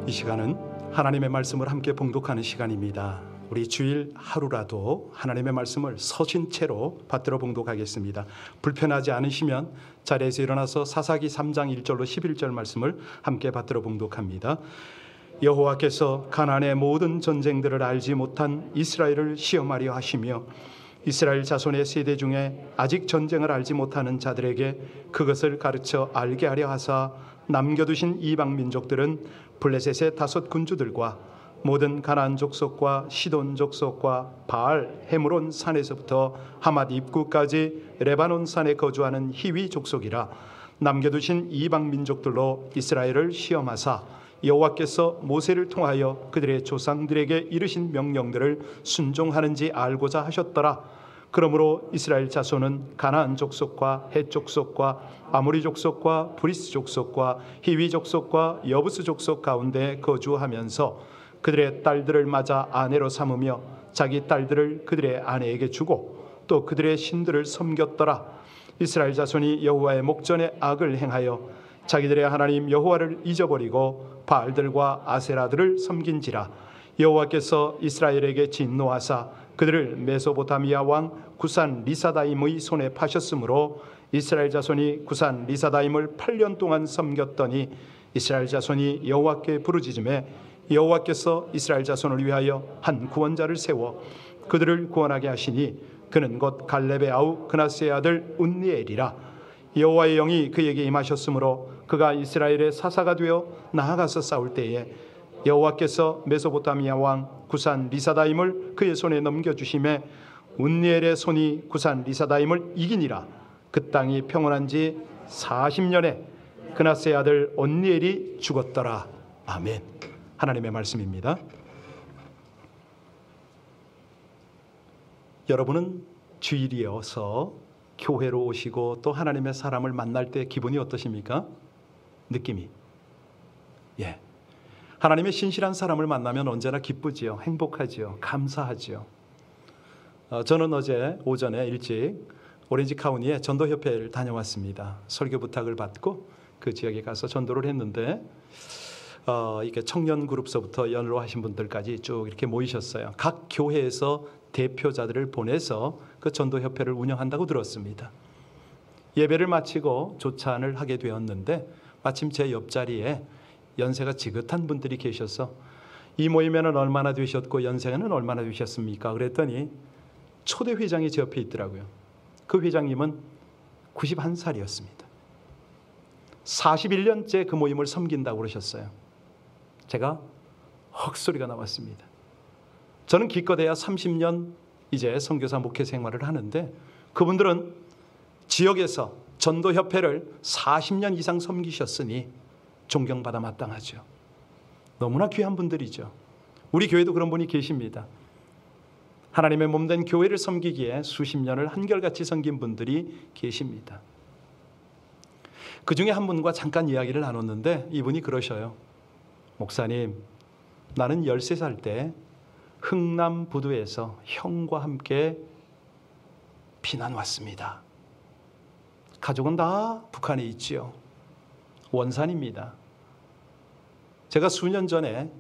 이 시간은 하나님의 말씀을 함께 봉독하는 시간입니다. 우리 주일 하루라도 하나님의 말씀을 서신 채로 받들어 봉독하겠습니다. 불편하지 않으시면 자리에서 일어나서 사사기 3장 1절로 11절 말씀을 함께 받들어 봉독합니다. 여호와께서 가나안의 모든 전쟁들을 알지 못한 이스라엘을 시험하려 하시며 이스라엘 자손의 세대 중에 아직 전쟁을 알지 못하는 자들에게 그것을 가르쳐 알게 하려 하사 남겨두신 이방 민족들은 블레셋의 5 군주들과 모든 가나안 족속과 시돈 족속과 바알 헤므론 산에서부터 하맛 입구까지 레바논 산에 거주하는 히위 족속이라. 남겨두신 이방 민족들로 이스라엘을 시험하사 여호와께서 모세를 통하여 그들의 조상들에게 이르신 명령들을 순종하는지 알고자 하셨더라. 그러므로 이스라엘 자손은 가나안 족속과 헷 족속과 아모리 족속과 브리스 족속과 히위 족속과 여부스 족속 가운데 거주하면서 그들의 딸들을 맞아 아내로 삼으며 자기 딸들을 그들의 아내에게 주고 또 그들의 신들을 섬겼더라. 이스라엘 자손이 여호와의 목전에 악을 행하여 자기들의 하나님 여호와를 잊어버리고 바알들과 아세라들을 섬긴지라. 여호와께서 이스라엘에게 진노하사 그들을 메소포타미아 왕 구산 리사다임의 손에 파셨으므로 이스라엘 자손이 구산 리사다임을 8년 동안 섬겼더니 이스라엘 자손이 여호와께 부르짖음에 여호와께서 이스라엘 자손을 위하여 한 구원자를 세워 그들을 구원하게 하시니 그는 곧 갈렙의 아우 그나스의 아들 운니엘이라. 여호와의 영이 그에게 임하셨으므로 그가 이스라엘의 사사가 되어 나아가서 싸울 때에 여호와께서 메소포타미아 왕 구산 리사다임을 그의 손에 넘겨주심에 운니엘의 손이 구산 리사다임을 이기니라. 그 땅이 평온한 지 40년에 그나스의 아들 온니엘이 죽었더라. 아멘. 하나님의 말씀입니다. 여러분은 주일이어서 교회로 오시고 또 하나님의 사람을 만날 때 기분이 어떠십니까? 느낌이. 하나님의 신실한 사람을 만나면 언제나 기쁘지요. 행복하지요. 감사하지요. 저는 어제 오전에 일찍 오렌지 카운티에 전도협회를 다녀왔습니다. 설교 부탁을 받고 그 지역에 가서 전도를 했는데 이게 청년 그룹서부터 연로하신 분들까지 쭉 이렇게 모이셨어요. 각 교회에서 대표자들을 보내서 그 전도협회를 운영한다고 들었습니다. 예배를 마치고 조찬을 하게 되었는데 마침 제 옆자리에 연세가 지긋한 분들이 계셔서 이 모임에는 얼마나 되셨고 연세는 얼마나 되셨습니까? 그랬더니 초대 회장이 제 옆에 있더라고요. 그 회장님은 91살이었습니다. 41년째 그 모임을 섬긴다고 그러셨어요. 제가 헉소리가 나왔습니다. 저는 기껏해야 30년 이제 선교사 목회 생활을 하는데 그분들은 지역에서 전도협회를 40년 이상 섬기셨으니 존경받아 마땅하죠. 너무나 귀한 분들이죠. 우리 교회도 그런 분이 계십니다. 하나님의 몸된 교회를 섬기기에 수십 년을 한결같이 섬긴 분들이 계십니다. 그 중에 한 분과 잠깐 이야기를 나눴는데 이분이 그러셔요. 목사님, 나는 13살 때 흥남 부두에서 형과 함께 피난 왔습니다. 가족은 다 북한에 있지요. 원산입니다. 제가 수년 전에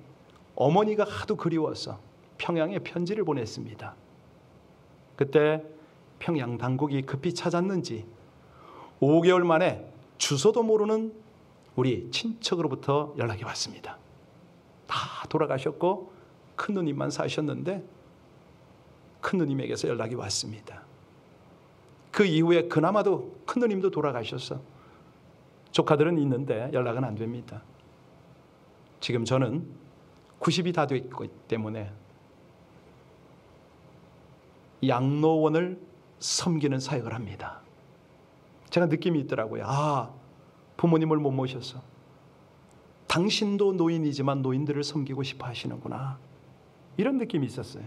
어머니가 하도 그리워서 평양에 편지를 보냈습니다. 그때 평양 당국이 급히 찾았는지 5개월 만에 주소도 모르는 우리 친척으로부터 연락이 왔습니다. 다 돌아가셨고 큰누님만 사셨는데 큰누님에게서 연락이 왔습니다. 그 이후에 그나마도 큰누님도 돌아가셔서 조카들은 있는데 연락은 안 됩니다. 지금 저는 90이 다 됐기 때문에 양로원을 섬기는 사역을 합니다. 제가 느낌이 있더라고요. 부모님을 못 모셔서 당신도 노인이지만 노인들을 섬기고 싶어 하시는구나. 이런 느낌이 있었어요.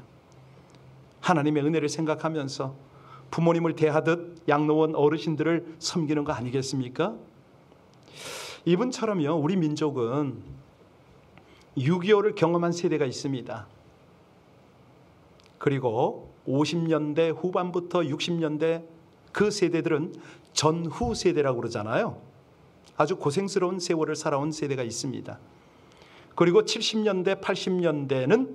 하나님의 은혜를 생각하면서 부모님을 대하듯 양로원 어르신들을 섬기는 거 아니겠습니까? 이분처럼요, 우리 민족은 6.25를 경험한 세대가 있습니다. 그리고 50년대 후반부터 60년대 그 세대들은 전후 세대라고 그러잖아요. 아주 고생스러운 세월을 살아온 세대가 있습니다. 그리고 70년대, 80년대는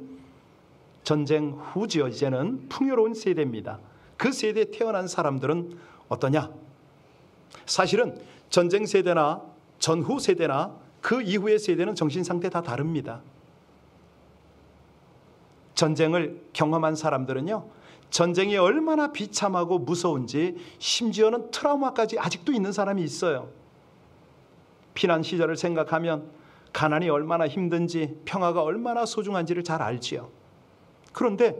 전쟁 후지요. 이제는 풍요로운 세대입니다. 그 세대에 태어난 사람들은 어떠냐? 사실은 전쟁 세대나 전후 세대나 그 이후의 세대는 정신상태 다 다릅니다. 전쟁을 경험한 사람들은요, 전쟁이 얼마나 비참하고 무서운지, 심지어는 트라우마까지 아직도 있는 사람이 있어요. 피난 시절을 생각하면 가난이 얼마나 힘든지, 평화가 얼마나 소중한지를 잘 알지요. 그런데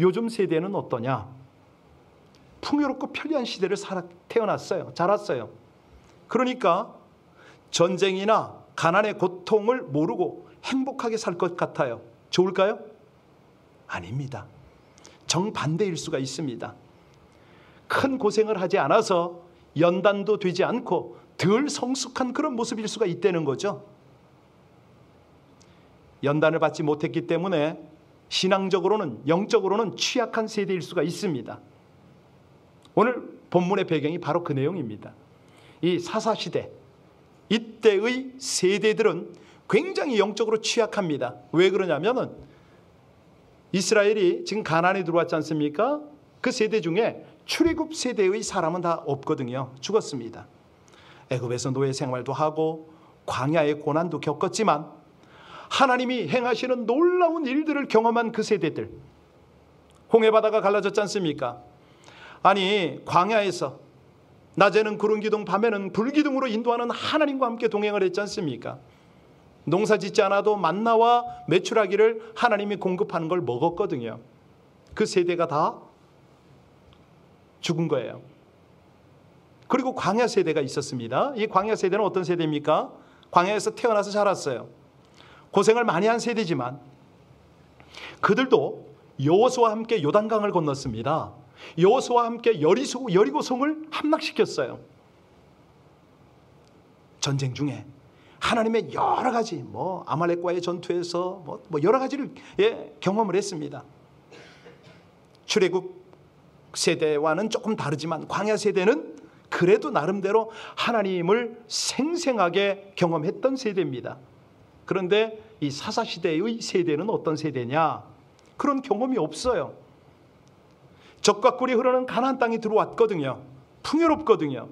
요즘 세대는 어떠냐? 풍요롭고 편리한 시대를 태어났어요. 자랐어요. 그러니까 전쟁이나 가난의 고통을 모르고 행복하게 살 것 같아요. 좋을까요? 아닙니다. 정반대일 수가 있습니다. 큰 고생을 하지 않아서 연단도 되지 않고 덜 성숙한 그런 모습일 수가 있다는 거죠. 연단을 받지 못했기 때문에 신앙적으로는, 영적으로는 취약한 세대일 수가 있습니다. 오늘 본문의 배경이 바로 그 내용입니다. 이 사사시대, 이때의 세대들은 굉장히 영적으로 취약합니다. 왜 그러냐면은 이스라엘이 지금 가나안에 들어왔지 않습니까? 그 세대 중에 출애굽 세대의 사람은 다 없거든요. 죽었습니다. 애굽에서 노예 생활도 하고 광야의 고난도 겪었지만 하나님이 행하시는 놀라운 일들을 경험한 그 세대들, 홍해바다가 갈라졌지 않습니까? 아니, 광야에서 낮에는 구름 기둥, 밤에는 불 기둥으로 인도하는 하나님과 함께 동행을 했지 않습니까? 농사 짓지 않아도 만나와 메추라기를 하나님이 공급하는 걸 먹었거든요. 그 세대가 다 죽은 거예요. 그리고 광야 세대가 있었습니다. 이 광야 세대는 어떤 세대입니까? 광야에서 태어나서 자랐어요. 고생을 많이 한 세대지만 그들도 여호수아와 함께 요단강을 건넜습니다. 여호수아와 함께 여리고성을 함락시켰어요. 전쟁 중에 하나님의 여러 가지 아말렉과의 전투에서 여러 가지를 경험을 했습니다. 출애굽 세대와는 조금 다르지만 광야 세대는 그래도 나름대로 하나님을 생생하게 경험했던 세대입니다. 그런데 이 사사시대의 세대는 어떤 세대냐? 그런 경험이 없어요. 젖과 꿀이 흐르는 가나안 땅이 들어왔거든요. 풍요롭거든요.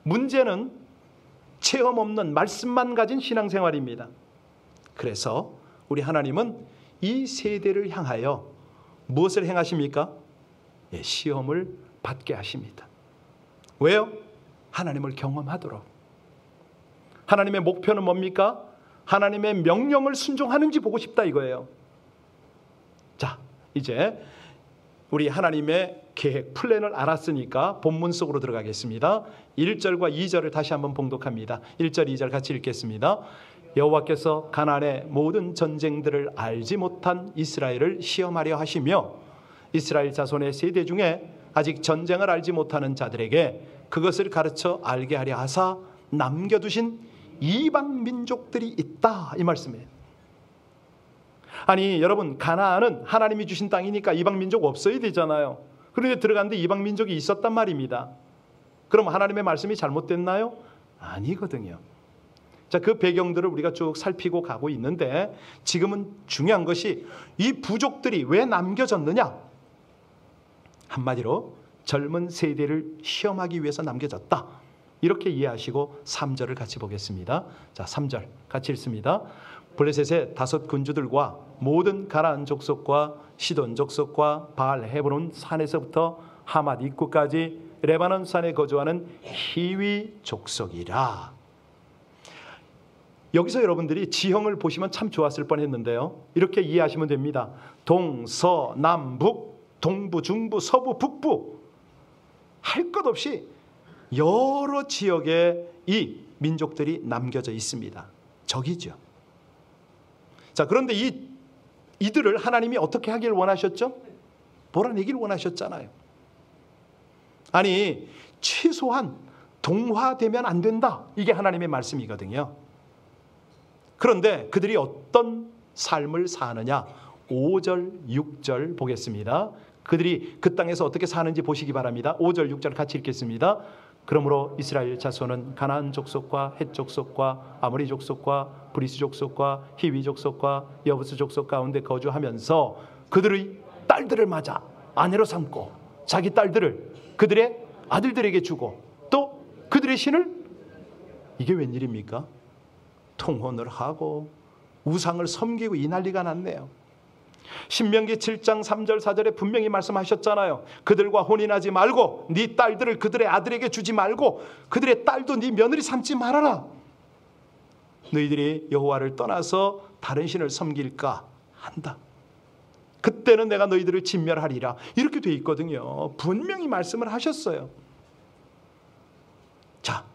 문제는 체험 없는 말씀만 가진 신앙생활입니다. 그래서 우리 하나님은 이 세대를 향하여 무엇을 행하십니까? 시험을 받게 하십니다. 왜요? 하나님을 경험하도록. 하나님의 목표는 뭡니까? 하나님의 명령을 순종하는지 보고 싶다 이거예요. 자, 이제 우리 하나님의 계획, 플랜을 알았으니까 본문 속으로 들어가겠습니다. 1절과 2절을 다시 한번 봉독합니다. 1절, 2절 같이 읽겠습니다. 여호와께서 가나안의 모든 전쟁들을 알지 못한 이스라엘을 시험하려 하시며 이스라엘 자손의 세대 중에 아직 전쟁을 알지 못하는 자들에게 그것을 가르쳐 알게 하려 하사 남겨두신 이방 민족들이 있다, 이 말씀이에요. 아니 여러분, 가나안은 하나님이 주신 땅이니까 이방 민족 없어야 되잖아요. 그런데 들어갔는데 이방 민족이 있었단 말입니다. 그럼 하나님의 말씀이 잘못됐나요? 아니거든요. 자, 그 배경들을 우리가 쭉 살피고 가고 있는데 지금은 중요한 것이 이 부족들이 왜 남겨졌느냐? 한마디로 젊은 세대를 시험하기 위해서 남겨졌다, 이렇게 이해하시고 3절을 같이 보겠습니다. 자, 3절 같이 읽습니다. 블레셋의 5 군주들과 모든 가나안 족속과 시돈 족속과 바알 헤브론 산에서부터 하맛 입구까지 레바논 산에 거주하는 히위 족속이라. 여기서 여러분들이 지형을 보시면 참 좋았을 뻔했는데요, 이렇게 이해하시면 됩니다. 동, 서, 남, 북, 동부, 중부, 서부, 북부, 할 것 없이 여러 지역에 이 민족들이 남겨져 있습니다. 적이죠. 자, 그런데 이들을 하나님이 어떻게 하길 원하셨죠? 몰아내길 원하셨잖아요. 아니, 최소한 동화되면 안 된다, 이게 하나님의 말씀이거든요. 그런데 그들이 어떤 삶을 사느냐? 5절, 6절 보겠습니다. 그들이 그 땅에서 어떻게 사는지 보시기 바랍니다. 5절 6절 같이 읽겠습니다. 그러므로 이스라엘 자손은 가나안 족속과 헷 족속과 아모리 족속과 브리스 족속과 히위 족속과 여부스 족속 가운데 거주하면서 그들의 딸들을 맞아 아내로 삼고 자기 딸들을 그들의 아들들에게 주고 또 그들의 신을, 이게 웬일입니까? 통혼을 하고 우상을 섬기고 이 난리가 났네요. 신명기 7장 3절 4절에 분명히 말씀하셨잖아요. 그들과 혼인하지 말고 네 딸들을 그들의 아들에게 주지 말고 그들의 딸도 네 며느리 삼지 말아라. 너희들이 여호와를 떠나서 다른 신을 섬길까 한다. 그때는 내가 너희들을 진멸하리라. 이렇게 돼 있거든요. 분명히 말씀을 하셨어요. 자,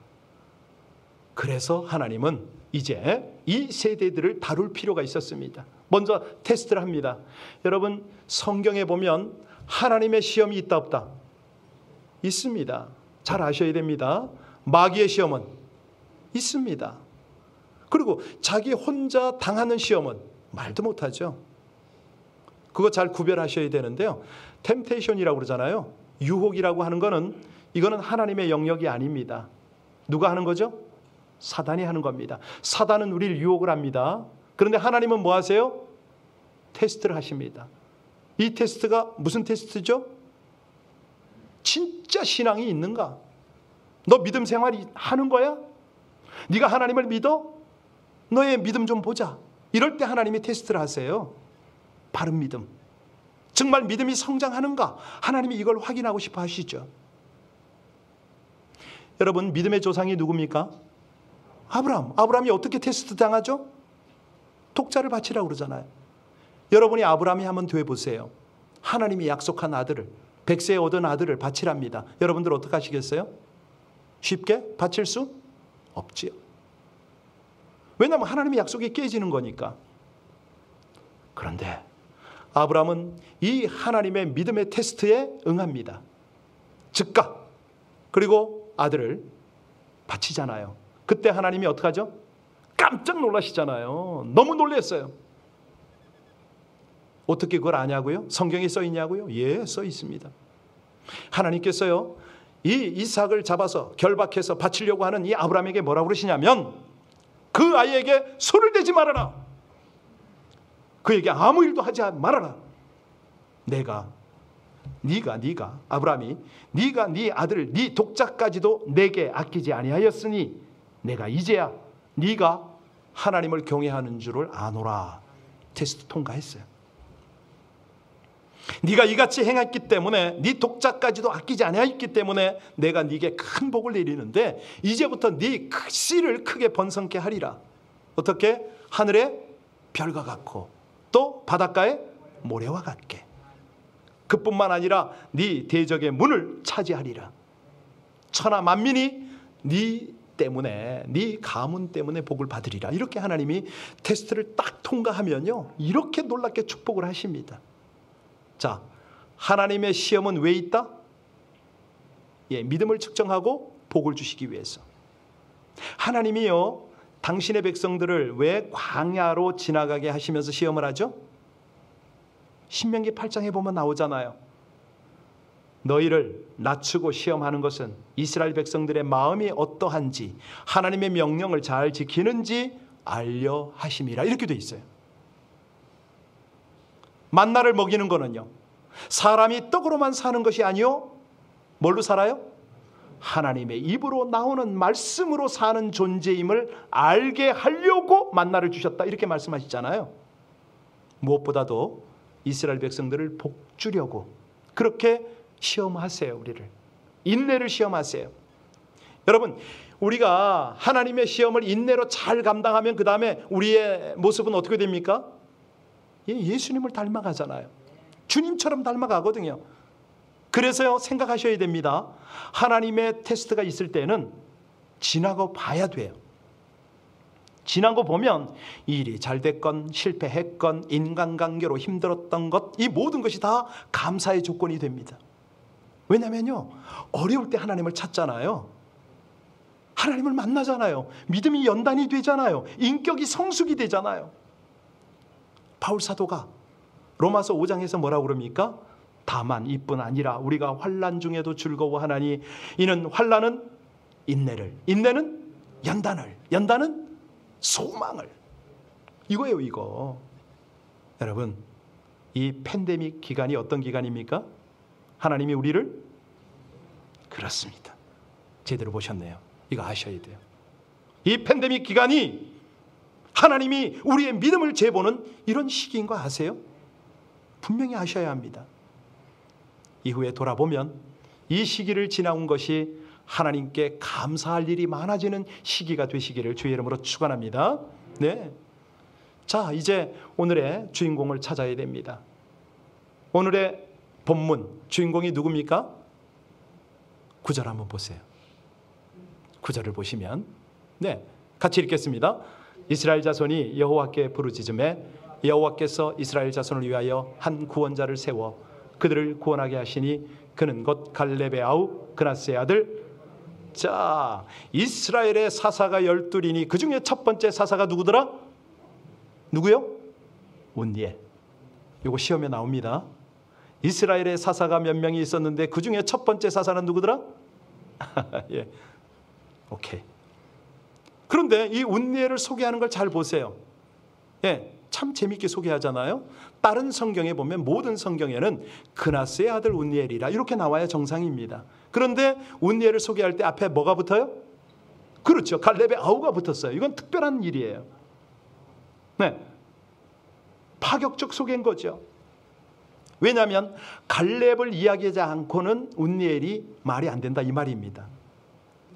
그래서 하나님은 이제 이 세대들을 다룰 필요가 있었습니다. 먼저 테스트를 합니다. 여러분, 성경에 보면 하나님의 시험이 있다 없다? 있습니다. 잘 아셔야 됩니다. 마귀의 시험은 있습니다. 그리고 자기 혼자 당하는 시험은 말도 못하죠. 그거 잘 구별하셔야 되는데요. 템테이션이라고 그러잖아요. 유혹이라고 하는 거는 이거는 하나님의 영역이 아닙니다. 누가 하는 거죠? 사단이 하는 겁니다. 사단은 우리를 유혹을 합니다. 그런데 하나님은 뭐 하세요? 테스트를 하십니다. 이 테스트가 무슨 테스트죠? 진짜 신앙이 있는가? 너 믿음 생활이 하는 거야? 네가 하나님을 믿어? 너의 믿음 좀 보자. 이럴 때 하나님이 테스트를 하세요. 바른 믿음. 정말 믿음이 성장하는가? 하나님이 이걸 확인하고 싶어 하시죠. 여러분, 믿음의 조상이 누굽니까? 아브라함. 아브라함이 어떻게 테스트 당하죠? 독자를 바치라고 그러잖아요. 여러분이 아브라함이 한번 되어보세요. 하나님이 약속한 아들을, 100세에 얻은 아들을 바치랍니다. 여러분들 어떻게 하시겠어요? 쉽게 바칠 수 없지요. 왜냐하면 하나님의 약속이 깨지는 거니까. 그런데 아브라함은 이 하나님의 믿음의 테스트에 응합니다. 즉각 그리고 아들을 바치잖아요. 그때 하나님이 어떡하죠? 깜짝 놀라시잖아요. 너무 놀랐어요. 어떻게 그걸 아냐고요? 성경에 써 있냐고요? 예, 써 있습니다. 하나님께서요, 이 이삭을 잡아서 결박해서 바치려고 하는 이 아브라함에게 뭐라고 그러시냐면 그 아이에게 손을 대지 말아라. 그에게 아무 일도 하지 말아라. 네가 아브라함이 네가 네 아들 네 독자까지도 내게 아끼지 아니하였으니 내가 이제야 네가 하나님을 경외하는 줄을 아노라. 테스트 통과했어요. 네가 이같이 행했기 때문에 네 독자까지도 아끼지 아니하였기 때문에 내가 네게 큰 복을 내리는데 이제부터 네 씨를 크게 번성케 하리라. 어떻게? 하늘의 별과 같고 또 바닷가의 모래와 같게. 그뿐만 아니라 네 대적의 문을 차지하리라. 천하 만민이 네 때문에, 네 가문 때문에 복을 받으리라. 이렇게 하나님이 테스트를 딱 통과하면요, 이렇게 놀랍게 축복을 하십니다. 자, 하나님의 시험은 왜 있다? 예, 믿음을 측정하고 복을 주시기 위해서. 하나님이요, 당신의 백성들을 왜 광야로 지나가게 하시면서 시험을 하죠? 신명기 8장에 보면 나오잖아요. 너희를 낮추고 시험하는 것은 이스라엘 백성들의 마음이 어떠한지 하나님의 명령을 잘 지키는지 알려 하심이라. 이렇게 돼 있어요. 만나를 먹이는 거는요, 사람이 떡으로만 사는 것이 아니요, 뭘로 살아요? 하나님의 입으로 나오는 말씀으로 사는 존재임을 알게 하려고 만나를 주셨다. 이렇게 말씀하시잖아요. 무엇보다도 이스라엘 백성들을 복주려고 그렇게 시험하세요. 우리를 인내를 시험하세요. 여러분, 우리가 하나님의 시험을 인내로 잘 감당하면 그 다음에 우리의 모습은 어떻게 됩니까? 예수님을 닮아가잖아요. 주님처럼 닮아가거든요. 그래서요, 생각하셔야 됩니다. 하나님의 테스트가 있을 때는 지나고 봐야 돼요. 지나고 보면 일이 잘 됐건 실패했건 인간관계로 힘들었던 것, 이 모든 것이 다 감사의 조건이 됩니다. 왜냐면요, 어려울 때 하나님을 찾잖아요. 하나님을 만나잖아요. 믿음이 연단이 되잖아요. 인격이 성숙이 되잖아요. 바울 사도가 로마서 5장에서 뭐라고 그럽니까? 다만 이뿐 아니라 우리가 환난 중에도 즐거워하나니 이는 환난은 인내를, 인내는 연단을, 연단은 소망을. 이거예요, 이거. 여러분, 이 팬데믹 기간이 어떤 기간입니까? 하나님이 우리를, 그렇습니다, 제대로 보셨네요. 이거 아셔야 돼요. 이 팬데믹 기간이 하나님이 우리의 믿음을 재보는 이런 시기인 거 아세요? 분명히 아셔야 합니다. 이후에 돌아보면 이 시기를 지나온 것이 하나님께 감사할 일이 많아지는 시기가 되시기를 주의 이름으로 축원합니다. 네. 자, 이제 오늘의 주인공을 찾아야 됩니다. 오늘의 본문 주인공이 누굽니까? 9절 한번 보세요. 9절을 보시면, 네, 같이 읽겠습니다. 이스라엘 자손이 여호와께 부르짖음에 여호와께서 이스라엘 자손을 위하여 한 구원자를 세워 그들을 구원하게 하시니 그는 곧 갈렙의 아우 그나스의 아들. 자, 이스라엘의 사사가 12이니 그 중에 첫 번째 사사가 누구더라? 누구요? 온니엘. 이거 시험에 나옵니다. 이스라엘의 사사가 몇 명이 있었는데 그 중에 첫 번째 사사는 누구더라? 예, 오케이. 그런데 이 온니엘을 소개하는 걸 잘 보세요. 예, 참 재밌게 소개하잖아요. 다른 성경에 보면 모든 성경에는 그나스의 아들 온니엘이라 이렇게 나와야 정상입니다. 그런데 온니엘을 소개할 때 앞에 뭐가 붙어요? 그렇죠, 갈렙의 아우가 붙었어요. 이건 특별한 일이에요. 네, 파격적 소개인 거죠. 왜냐하면 갈렙을 이야기하지 않고는 온니엘이 말이 안 된다 이 말입니다.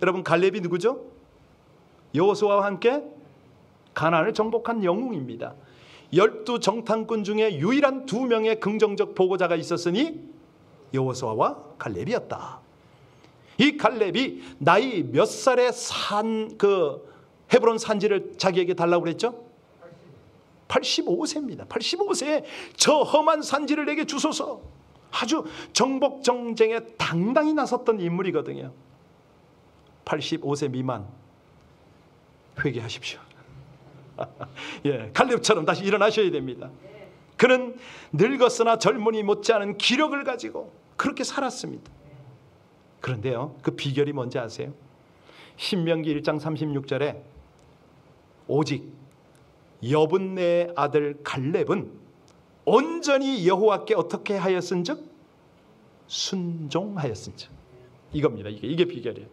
여러분, 갈렙이 누구죠? 여호수아와 함께 가나안을 정복한 영웅입니다. 12 정탐꾼 중에 유일한 2명의 긍정적 보고자가 있었으니 여호수아와 갈렙이었다. 이 갈렙이 나이 몇 살에 산 그 헤브론 산지를 자기에게 달라고 그랬죠? 85세입니다. 85세에 저 험한 산지를 내게 주소서. 아주 정복 정쟁에 당당히 나섰던 인물이거든요. 85세 미만 회개하십시오. 예, 갈렙처럼 다시 일어나셔야 됩니다. 그는 늙었으나 젊은이 못지않은 기력을 가지고 그렇게 살았습니다. 그런데요, 그 비결이 뭔지 아세요? 신명기 1장 36절에 오직 여분네의 아들 갈렙은 온전히 여호와께 어떻게 하였은즉 순종하였은즉. 이겁니다. 이게 비결이에요.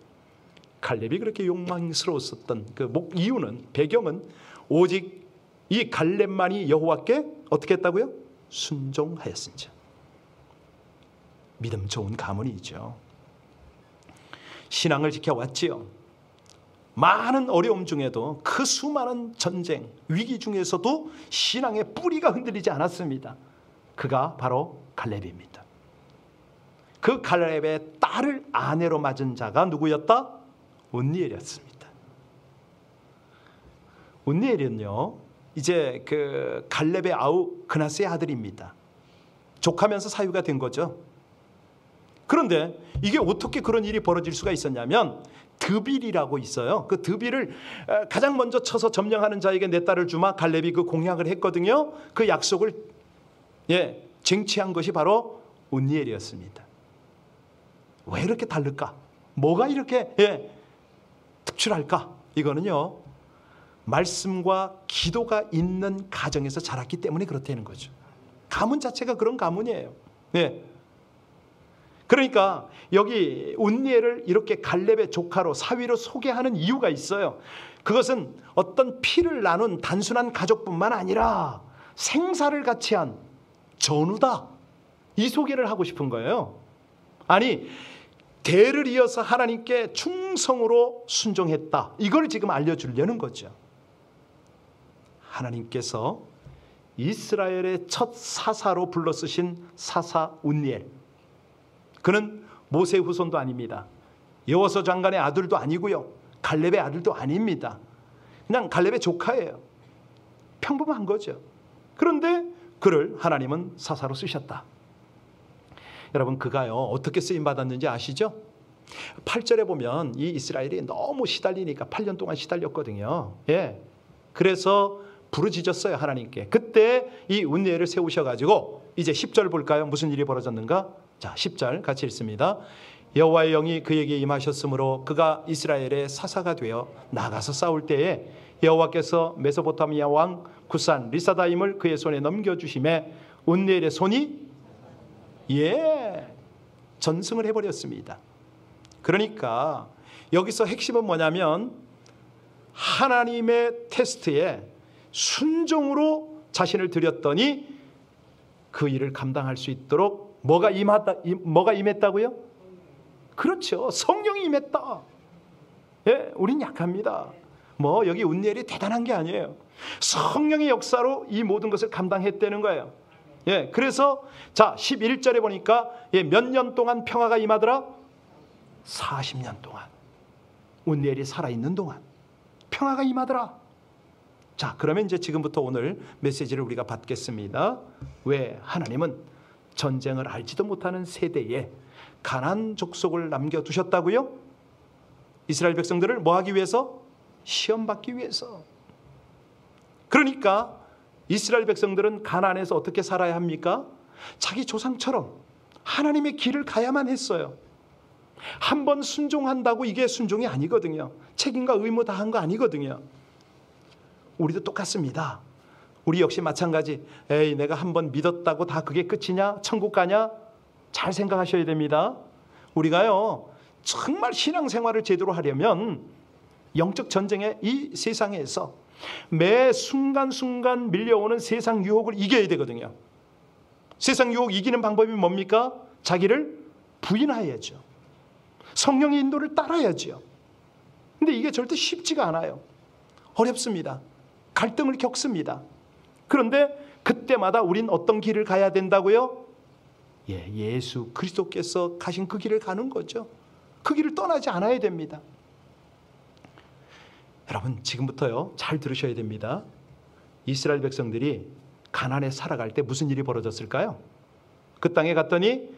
갈렙이 그렇게 욕망스러웠었던 그 이유는, 배경은 오직 이 갈렙만이 여호와께 어떻게 했다고요? 순종하였은즉. 믿음 좋은 가문이죠. 신앙을 지켜왔지요. 많은 어려움 중에도 그 수많은 전쟁, 위기 중에서도 신앙의 뿌리가 흔들리지 않았습니다. 그가 바로 갈렙입니다. 그 갈렙의 딸을 아내로 맞은 자가 누구였다? 온니엘이었습니다. 온니엘은요, 이제 그 갈렙의 아우 그나스의 아들입니다. 족하면서 사유가 된 거죠. 그런데 이게 어떻게 그런 일이 벌어질 수가 있었냐면, 드빌이라고 있어요. 그 드빌을 가장 먼저 쳐서 점령하는 자에게 내 딸을 주마, 갈렙이 그 공약을 했거든요. 그 약속을 쟁취한 것이 바로 온니엘이었습니다. 왜 이렇게 다를까? 뭐가 이렇게 특출할까? 이거는요, 말씀과 기도가 있는 가정에서 자랐기 때문에 그렇다는 거죠. 가문 자체가 그런 가문이에요. 네. 그러니까 여기 온니엘을 이렇게 갈렙의 조카로, 사위로 소개하는 이유가 있어요. 그것은 어떤 피를 나눈 단순한 가족뿐만 아니라 생사를 같이 한 전우다, 이 소개를 하고 싶은 거예요. 아니, 대를 이어서 하나님께 충성으로 순종했다, 이걸 지금 알려주려는 거죠. 하나님께서 이스라엘의 첫 사사로 불러 쓰신 사사 온니엘, 그는 모세 후손도 아닙니다. 여호수아 장관의 아들도 아니고요, 갈렙의 아들도 아닙니다. 그냥 갈렙의 조카예요. 평범한 거죠. 그런데 그를 하나님은 사사로 쓰셨다. 여러분, 그가요 어떻게 쓰임 받았는지 아시죠? 8절에 보면 이 이스라엘이 너무 시달리니까 8년 동안 시달렸거든요. 그래서 부르짖었어요, 하나님께. 그때 이 온니엘을 세우셔가지고 이제 10절 볼까요? 무슨 일이 벌어졌는가? 자, 10절 같이 읽습니다. 여호와의 영이 그에게 임하셨으므로 그가 이스라엘의 사사가 되어 나가서 싸울 때에 여호와께서 메소포타미아 왕 구산 리사다임을 그의 손에 넘겨주심에 온니엘의 손이 전승을 해버렸습니다. 그러니까 여기서 핵심은 뭐냐면 하나님의 테스트에 순종으로 자신을 드렸더니 그 일을 감당할 수 있도록 뭐가 임했다고요? 그렇죠. 성령이 임했다. 예, 우린 약합니다. 여기 온니엘이 대단한 게 아니에요. 성령의 역사로 이 모든 것을 감당했다는 거예요. 예, 그래서 자 11절에 보니까 몇 년 동안 평화가 임하더라? 40년 동안. 온니엘이 살아있는 동안 평화가 임하더라. 자, 그러면 이제 지금부터 오늘 메시지를 우리가 받겠습니다. 왜 하나님은 전쟁을 알지도 못하는 세대에 가나안 족속을 남겨두셨다고요? 이스라엘 백성들을 뭐 하기 위해서? 시험 받기 위해서. 그러니까 이스라엘 백성들은 가나안에서 어떻게 살아야 합니까? 자기 조상처럼 하나님의 길을 가야만 했어요. 한번 순종한다고 이게 순종이 아니거든요. 책임과 의무 다한 거 아니거든요. 우리도 똑같습니다. 우리 역시 마찬가지. 에이, 내가 한번 믿었다고 다 그게 끝이냐? 천국 가냐? 잘 생각하셔야 됩니다. 우리가요 정말 신앙생활을 제대로 하려면 영적 전쟁의 이 세상에서 매 순간순간 밀려오는 세상 유혹을 이겨야 되거든요. 세상 유혹 이기는 방법이 뭡니까? 자기를 부인해야죠. 성령의 인도를 따라야죠. 근데 이게 절대 쉽지가 않아요. 어렵습니다. 갈등을 겪습니다. 그런데 그때마다 우린 어떤 길을 가야 된다고요? 예수 그리스도께서 가신 그 길을 가는 거죠. 그 길을 떠나지 않아야 됩니다. 여러분 지금부터요 잘 들으셔야 됩니다. 이스라엘 백성들이 가나안에 살아갈 때 무슨 일이 벌어졌을까요? 그 땅에 갔더니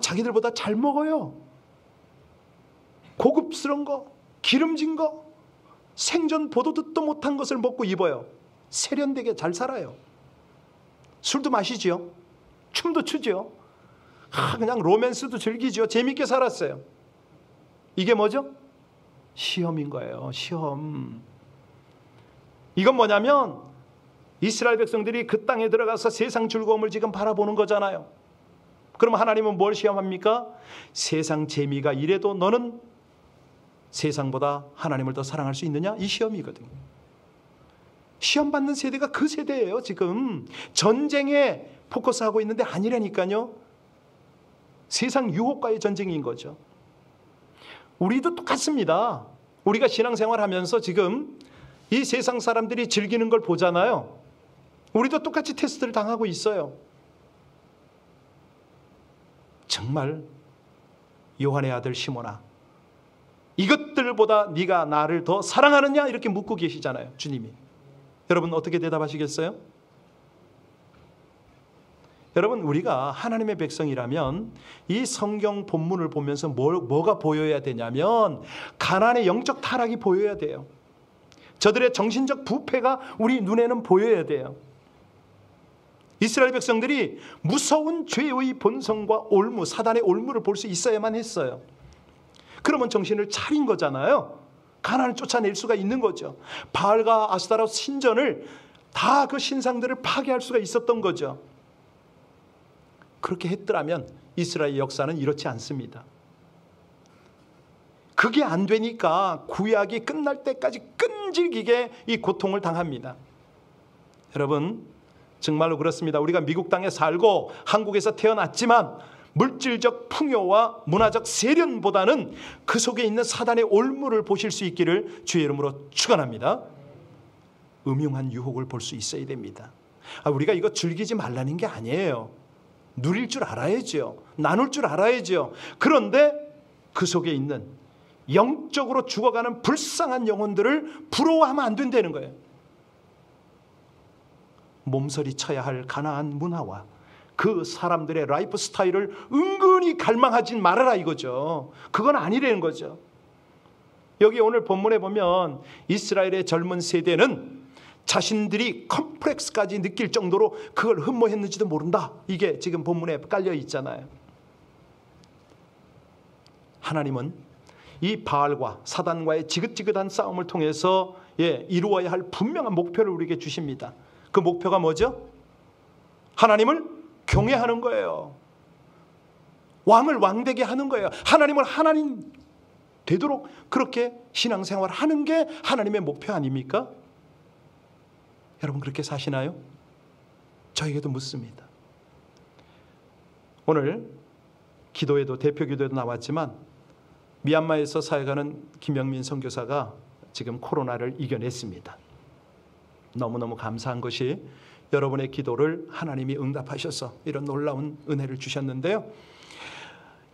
자기들보다 잘 먹어요. 고급스러운 거, 기름진 거, 생전 보도 듣도 못한 것을 먹고 입어요. 세련되게 잘 살아요. 술도 마시지요. 춤도 추지요. 그냥 로맨스도 즐기지요. 재밌게 살았어요. 이게 뭐죠? 시험인 거예요. 시험. 이건 뭐냐면 이스라엘 백성들이 그 땅에 들어가서 세상 즐거움을 지금 바라보는 거잖아요. 그럼 하나님은 뭘 시험합니까? 세상 재미가 이래도 너는 세상보다 하나님을 더 사랑할 수 있느냐? 이 시험이거든요. 시험받는 세대가 그 세대예요. 지금 전쟁에 포커스하고 있는데 아니라니까요. 세상 유혹과의 전쟁인 거죠. 우리도 똑같습니다. 우리가 신앙생활하면서 지금 이 세상 사람들이 즐기는 걸 보잖아요. 우리도 똑같이 테스트를 당하고 있어요. 정말 요한의 아들 시몬아, 이것들보다 네가 나를 더 사랑하느냐? 이렇게 묻고 계시잖아요. 주님이. 여러분 어떻게 대답하시겠어요? 여러분 우리가 하나님의 백성이라면 이 성경 본문을 보면서 뭐가 보여야 되냐면 가나안의 영적 타락이 보여야 돼요. 저들의 정신적 부패가 우리 눈에는 보여야 돼요. 이스라엘 백성들이 무서운 죄의 본성과 올무, 사단의 올무를 볼 수 있어야만 했어요. 그러면 정신을 차린 거잖아요. 가나안을 쫓아낼 수가 있는 거죠. 바알과 아스타롯 신전을 다 그 신상들을 파괴할 수가 있었던 거죠. 그렇게 했더라면 이스라엘 역사는 이렇지 않습니다. 그게 안 되니까 구약이 끝날 때까지 끈질기게 이 고통을 당합니다. 여러분 정말로 그렇습니다. 우리가 미국 땅에 살고 한국에서 태어났지만 물질적 풍요와 문화적 세련보다는 그 속에 있는 사단의 올무를 보실 수 있기를 주의 이름으로 축원합니다. 음흉한 유혹을 볼 수 있어야 됩니다. 우리가 이거 즐기지 말라는 게 아니에요. 누릴 줄 알아야죠. 나눌 줄 알아야죠. 그런데 그 속에 있는 영적으로 죽어가는 불쌍한 영혼들을 부러워하면 안 된다는 거예요. 몸서리 쳐야 할 가나안 문화와 그 사람들의 라이프 스타일을 은근히 갈망하지 말아라 이거죠. 그건 아니라는 거죠. 여기 오늘 본문에 보면 이스라엘의 젊은 세대는 자신들이 컴플렉스까지 느낄 정도로 그걸 흠모했는지도 모른다. 이게 지금 본문에 깔려 있잖아요. 하나님은 이 바알과 사단과의 지긋지긋한 싸움을 통해서 이루어야 할 분명한 목표를 우리에게 주십니다. 그 목표가 뭐죠? 하나님을 경외하는 거예요. 왕을 왕되게 하는 거예요. 하나님을 하나님 되도록 그렇게 신앙생활을 하는 게 하나님의 목표 아닙니까? 여러분 그렇게 사시나요? 저에게도 묻습니다. 오늘 기도에도 대표 기도에도 나왔지만 미얀마에서 사역하는 김영민 선교사가 지금 코로나를 이겨냈습니다. 너무너무 감사한 것이 여러분의 기도를 하나님이 응답하셔서 이런 놀라운 은혜를 주셨는데요.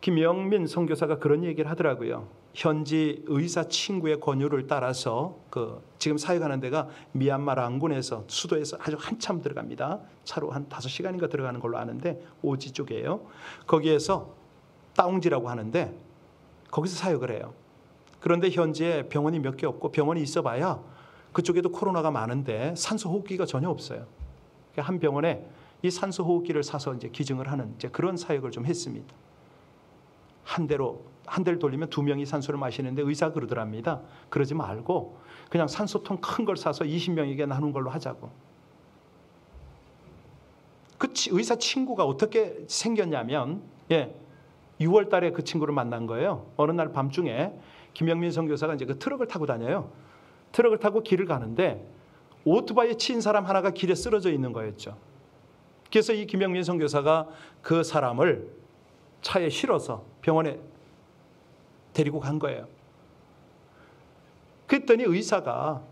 김영민 선교사가 그런 얘기를 하더라고요. 현지 의사 친구의 권유를 따라서 지금 사역하는 데가 미얀마 랑군에서 수도에서 아주 한참 들어갑니다. 차로 한 5시간인가 들어가는 걸로 아는데 오지 쪽이에요. 거기에서 따웅지라고 하는데 거기서 사역을 해요. 그런데 현지에 병원이 몇 개 없고 병원이 있어봐야 그쪽에도 코로나가 많은데 산소호흡기가 전혀 없어요. 한 병원에 이 산소호흡기를 사서 이제 기증을 하는 이제 그런 사역을 좀 했습니다. 한 대를 돌리면 2명이 산소를 마시는데 의사가 그러더랍니다. 그러지 말고 그냥 산소통 큰 걸 사서 20명에게 나눈 걸로 하자고. 그 의사 친구가 어떻게 생겼냐면 6월 달에 그 친구를 만난 거예요. 어느 날 밤중에 김영민 선교사가 이제 그 트럭을 타고 다녀요. 트럭을 타고 길을 가는데 오토바이에 친 사람 하나가 길에 쓰러져 있는 거였죠. 그래서 이 김영민 선교사가 그 사람을 차에 실어서 병원에 데리고 간 거예요. 그랬더니 의사가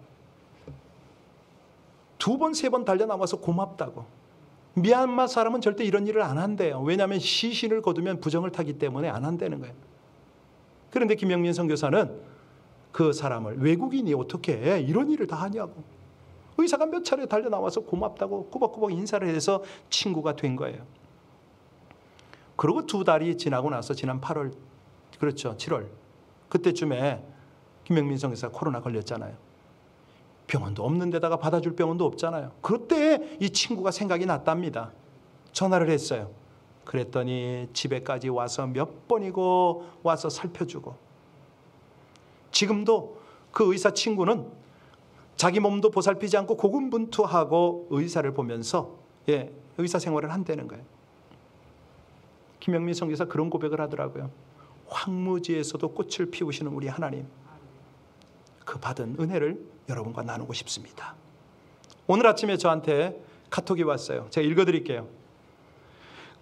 2번, 3번 달려나와서 고맙다고. 미얀마 사람은 절대 이런 일을 안 한대요. 왜냐하면 시신을 거두면 부정을 타기 때문에 안 한다는 거예요. 그런데 김영민 선교사는 그 사람을 외국인이 어떻게 이런 일을 다 하냐고. 의사가 몇 차례 달려나와서 고맙다고 꾸벅꾸벅 인사를 해서 친구가 된 거예요. 그리고 2달이 지나고 나서 지난 8월, 그렇죠, 7월 그때쯤에 김영민 선교사가 코로나 걸렸잖아요. 병원도 없는 데다가 받아줄 병원도 없잖아요. 그때 이 친구가 생각이 났답니다. 전화를 했어요. 그랬더니 집에까지 와서 몇 번이고 와서 살펴주고. 지금도 그 의사 친구는 자기 몸도 보살피지 않고 고군분투하고 의사를 보면서 의사 생활을 한다는 거예요. 김영민 선교사 그런 고백을 하더라고요. 황무지에서도 꽃을 피우시는 우리 하나님, 그 받은 은혜를 여러분과 나누고 싶습니다. 오늘 아침에 저한테 카톡이 왔어요. 제가 읽어드릴게요.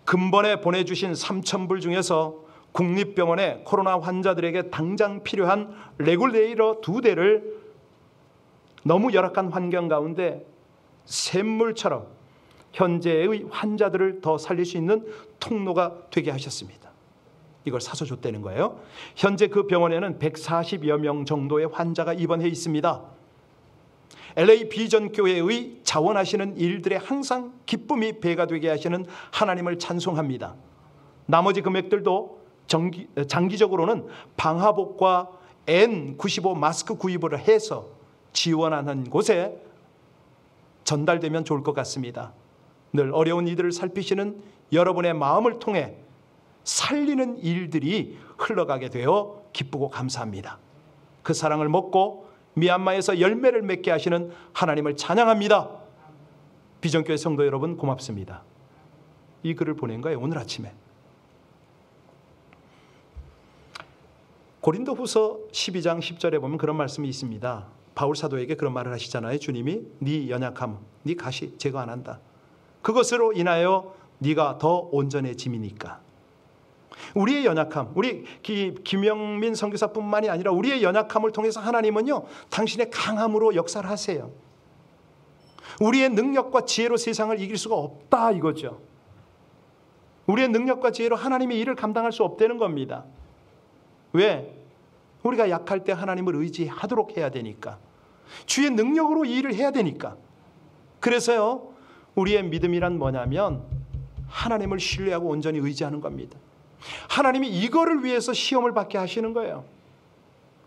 근본에 보내주신 3,000불 중에서 국립병원에 코로나 환자들에게 당장 필요한 레귤레이터 2대를 너무 열악한 환경 가운데 샘물처럼 현재의 환자들을 더 살릴 수 있는 통로가 되게 하셨습니다. 이걸 사서 줬다는 거예요. 현재 그 병원에는 140여 명 정도의 환자가 입원해 있습니다. LA 비전교회의 자원하시는 일들에 항상 기쁨이 배가 되게 하시는 하나님을 찬송합니다. 나머지 금액들도 장기적으로는 방화복과 N95 마스크 구입을 해서 지원하는 곳에 전달되면 좋을 것 같습니다. 늘 어려운 이들을 살피시는 여러분의 마음을 통해 살리는 일들이 흘러가게 되어 기쁘고 감사합니다. 그 사랑을 먹고 미얀마에서 열매를 맺게 하시는 하나님을 찬양합니다. 비전교회 성도 여러분 고맙습니다. 이 글을 보낸 거예요. 오늘 아침에. 고린도후서 12장 10절에 보면 그런 말씀이 있습니다. 바울 사도에게 그런 말을 하시잖아요. 주님이 네 연약함, 네 가시 제거 안 한다. 그것으로 인하여 네가 더 온전해짐이니까. 우리의 연약함, 우리 김영민 선교사뿐만이 아니라 우리의 연약함을 통해서 하나님은요 당신의 강함으로 역사를 하세요. 우리의 능력과 지혜로 세상을 이길 수가 없다 이거죠. 우리의 능력과 지혜로 하나님의 일을 감당할 수 없다는 겁니다. 왜? 우리가 약할 때 하나님을 의지하도록 해야 되니까. 주의 능력으로 이 일을 해야 되니까. 그래서요 우리의 믿음이란 뭐냐면 하나님을 신뢰하고 온전히 의지하는 겁니다. 하나님이 이거를 위해서 시험을 받게 하시는 거예요.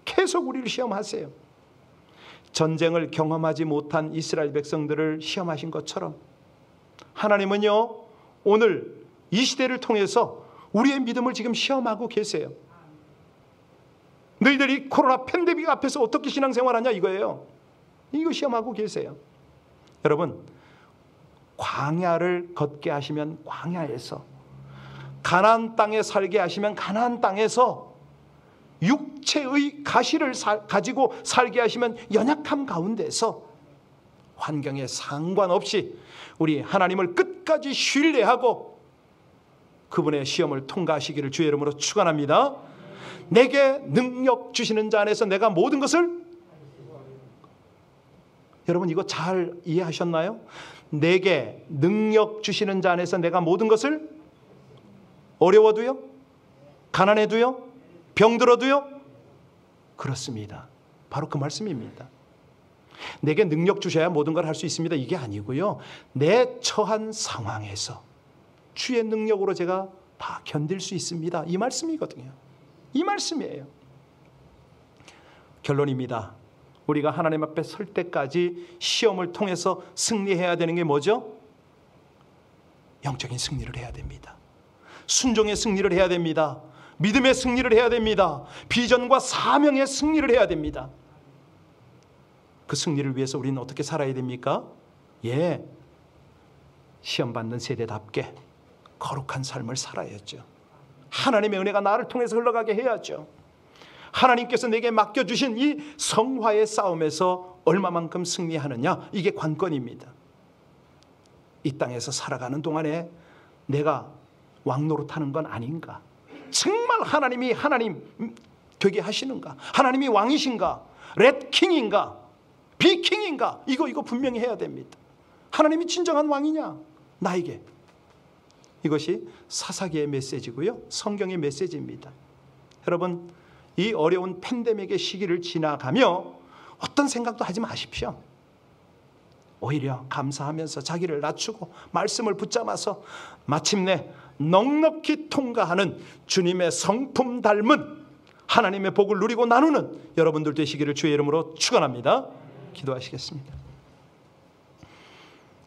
계속 우리를 시험하세요. 전쟁을 경험하지 못한 이스라엘 백성들을 시험하신 것처럼 하나님은요, 오늘 이 시대를 통해서 우리의 믿음을 지금 시험하고 계세요. 너희들이 코로나 팬데믹 앞에서 어떻게 신앙생활하냐 이거예요. 이거 시험하고 계세요. 여러분, 광야를 걷게 하시면 광야에서, 가나안 땅에 살게 하시면 가나안 땅에서, 육체의 가시를 가지고 살게 하시면 연약함 가운데서, 환경에 상관없이 우리 하나님을 끝까지 신뢰하고 그분의 시험을 통과하시기를 주의 이름으로 축원합니다. 내게 능력 주시는 자 안에서 내가 모든 것을, 여러분 이거 잘 이해하셨나요? 내게 능력 주시는 자 안에서 내가 모든 것을, 어려워도요, 가난해도요, 병들어도요, 그렇습니다. 바로 그 말씀입니다. 내게 능력 주셔야 모든 걸 할 수 있습니다, 이게 아니고요, 내 처한 상황에서 주의 능력으로 제가 다 견딜 수 있습니다, 이 말씀이거든요. 이 말씀이에요. 결론입니다. 우리가 하나님 앞에 설 때까지 시험을 통해서 승리해야 되는 게 뭐죠? 영적인 승리를 해야 됩니다. 순종의 승리를 해야 됩니다. 믿음의 승리를 해야 됩니다. 비전과 사명의 승리를 해야 됩니다. 그 승리를 위해서 우리는 어떻게 살아야 됩니까? 시험받는 세대답게 거룩한 삶을 살아야죠. 하나님의 은혜가 나를 통해서 흘러가게 해야죠. 하나님께서 내게 맡겨주신 이 성화의 싸움에서 얼마만큼 승리하느냐, 이게 관건입니다. 이 땅에서 살아가는 동안에 내가 왕노릇하는 건 아닌가, 정말 하나님이 하나님 되게 하시는가, 하나님이 왕이신가, 렛킹인가, 비킹인가, 이거 분명히 해야 됩니다. 하나님이 진정한 왕이냐, 나에게. 이것이 사사기의 메시지고요, 성경의 메시지입니다. 여러분, 이 어려운 팬데믹의 시기를 지나가며 어떤 생각도 하지 마십시오. 오히려 감사하면서 자기를 낮추고 말씀을 붙잡아서 마침내 넉넉히 통과하는 주님의 성품 닮은 하나님의 복을 누리고 나누는 여러분들 되시기를 주의 이름으로 축원합니다. 기도하시겠습니다.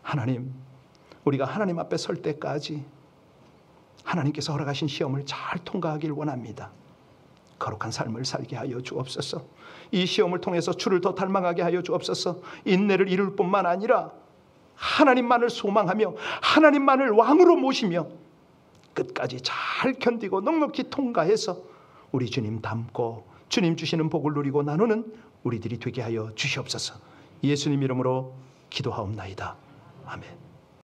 하나님, 우리가 하나님 앞에 설 때까지 하나님께서 허락하신 시험을 잘 통과하길 원합니다. 거룩한 삶을 살게 하여 주옵소서. 이 시험을 통해서 주를 더 닮아가게 하여 주옵소서. 인내를 이룰 뿐만 아니라 하나님만을 소망하며 하나님만을 왕으로 모시며 끝까지 잘 견디고 넉넉히 통과해서 우리 주님 닮고 주님 주시는 복을 누리고 나누는 우리들이 되게 하여 주시옵소서. 예수님 이름으로 기도하옵나이다. 아멘.